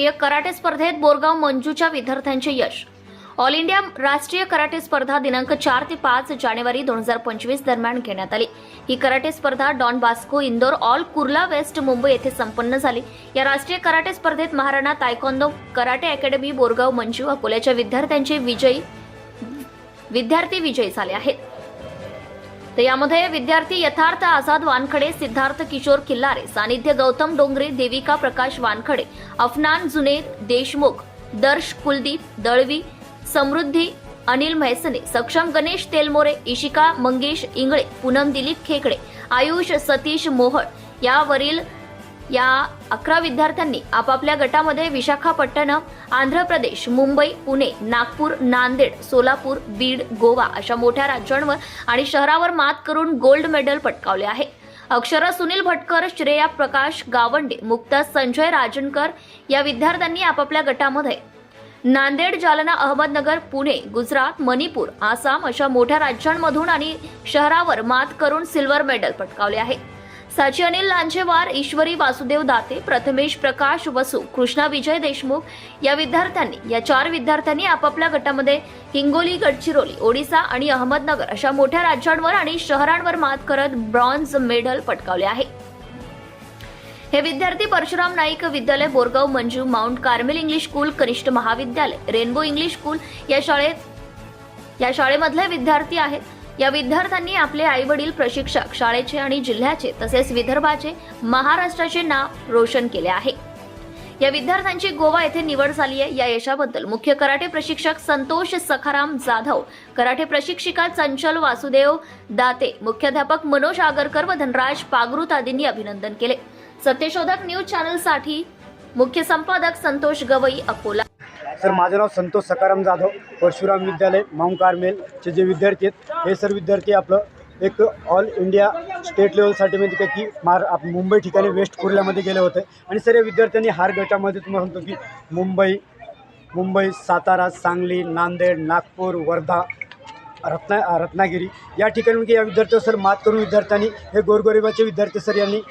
राष्ट्रीय कराटे स्पर्धेत बोरगाव मंजूच्या विद्यार्थ्यांचे यश। ऑल इंडिया राष्ट्रीय कराटे स्पर्धा दिनांक 4 ते 5 जानेवारी 2025 दरम्यान घेण्यात आली। ही कराटे स्पर्धा Don Bosco indoor hall Kurla west Mumbai येथे संपन्न झाली। या राष्ट्रीय कराटे स्पर्धेत Maharana taekwondo karate academy Borgaon Manju अकोल्याच्या विद्यार्थी विजयी झाले आहेत। तर यामध्ये विद्यार्थी यथार्थ आझाद वानखडे, सिद्धार्थ किशोर किल्लारे, सानिध्य गौतम डोंगरे, देविका प्रकाश वानखडे, अफनान जुनेद देशमुख, दर्श कुलदीप दळवी, समृद्धी अनिल म्हैसने, सक्षम गणेश तेलमोरे, इशिका मंगेश इंगळे, पूनम दिलीप खेकडे, आयुष सतीश मोहळ या 11 विद्यार्थ्यांनी आपापल्या गटामध्ये विशाखापट्टणम, आंध्र प्रदेश, मुंबई, पुणे, नागपूर, नांदेड, सोलापूर, बीड, गोवा अशा मोठ्या राज्यांवर आणि शहरावर मात करून गोल्ड मेडल पटकावले आहे। अक्षरा सुनील भटकर, श्रेया प्रकाश गावंडे, मुक्ता संजय राजनकर या विद्यार्थ्यांनी आपापल्या गटामध्ये नांदेड, जालना, अहमदनगर, पुणे, गुजरात, मणिपूर, आसाम अशा मोठ्या राज्यांमधून आणि शहरावर मात करून सिल्वर मेडल पटकावले आहे। साची अनिल लांजेवार, ईश्वरी वासुदेव दाते, प्रथमेश प्रकाश वसू, कृष्णा विजय देशमुख या 4 विद्यार्थ्यांनी आपापल्या गटामध्ये हिंगोली, गडचिरोली, ओडिसा आणि अहमदनगर अशा मोठ्या राज्यांवर आणि शहरांवर मात करत ब्रॉन्झ मेडल पटकावले आहे। हे विद्यार्थी परशुराम नाईक विद्यालय Borgaon Manju, mount Carmel English school कनिष्ठ महाविद्यालय, रेनबो इंग्लिश स्कूल या शाळेमधले विद्यार्थी आहेत। या विद्यार्थ्यांनी आपले आई वडील, प्रशिक्षक, शाळेचे आणि जिल्ह्याचे तसेच विदर्भाचे, महाराष्ट्राचे नाव रोशन केले आहे। या विद्यार्थ्यांची गोवा येथे निवड झाली आहे। या यशाबद्दल मुख्य कराटे प्रशिक्षक संतोष सखाराम जाधव, कराटे प्रशिक्षिका चंचल वासुदेव दाते, मुख्याध्यापक मनोज आगरकर व धनराज पागरूत आदींनी अभिनंदन केले। सत्यशोधक न्यूज चॅनल साठी मुख्य संपादक संतोष गवई, अकोला। सर, माझं नाव संतोष सखाराम जाधव, परशुराम विद्यालय माउंट कार्मेलचे जे विद्यार्थी आहेत हे सर विद्यार्थी आपलं एक ऑल इंडिया स्टेट लेवलसाठी म्हणजे की मुंबई ठिकाणी वेस्ट कुर्ल्यामध्ये गेले होते आणि सर या विद्यार्थ्यांनी हार गटामध्ये तुम्हाला सांगतो की मुंबई, सातारा, सांगली, नांदेड, नागपूर, वर्धा, रत्नागिरी या ठिकाणी या विद्यार्थ्यांवर सर मात करून विद्यार्थ्यांनी हे गोरगरिबाचे विद्यार्थी सर यांनी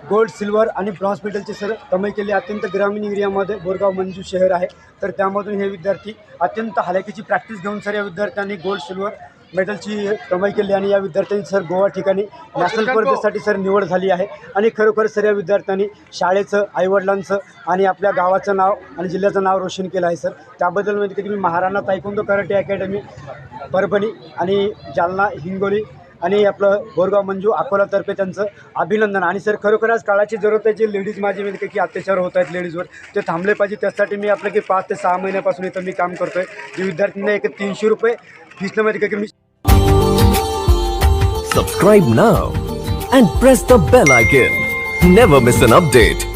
गोल्ड, सिल्वर आणि ब्रॉन्झ मेडलचे सर कमाई केली। अत्यंत ग्रामीण एरियामध्ये बोरगाव मंजू शहर आहे, तर त्यामधून हे विद्यार्थी अत्यंत हालाकीची प्रॅक्टिस घेऊन सर या विद्यार्थ्यांनी गोल्ड, सिल्वर मेडलची कमाई केली आणि या विद्यार्थ्यांनी सर गोवा ठिकाणी नॅशनल स्पर्धेसाठी सर निवड झाली आहे। आणि खरोखर सर या विद्यार्थ्यांनी शाळेचं, आईवडिलांचं आणि आपल्या गावाचं नाव आणि जिल्ह्याचं नाव रोशन केलं आहे। सर त्याबद्दल म्हणजे की मी Maharana taekwondo karate academy Parbhani आणि जालना, हिंगोली आणि आपलं बोरगाव मंजू अकोलातर्फे त्यांचं अभिनंदन। आणि सर खरोखर आज काळाची जरूरत आहे, जे लेडीज माझी म्हणजे की अत्याचार होत आहेत लेडीजवर ते थांबले पाहिजे। त्यासाठी मी आपलं की 5 ते 6 महिन्यापासून इथं मी काम करतोय। जे विद्यार्थ्यांना एक 300 रुपये फीसनं मध्ये की मी Subscribe now and press the bell icon. Never miss an update.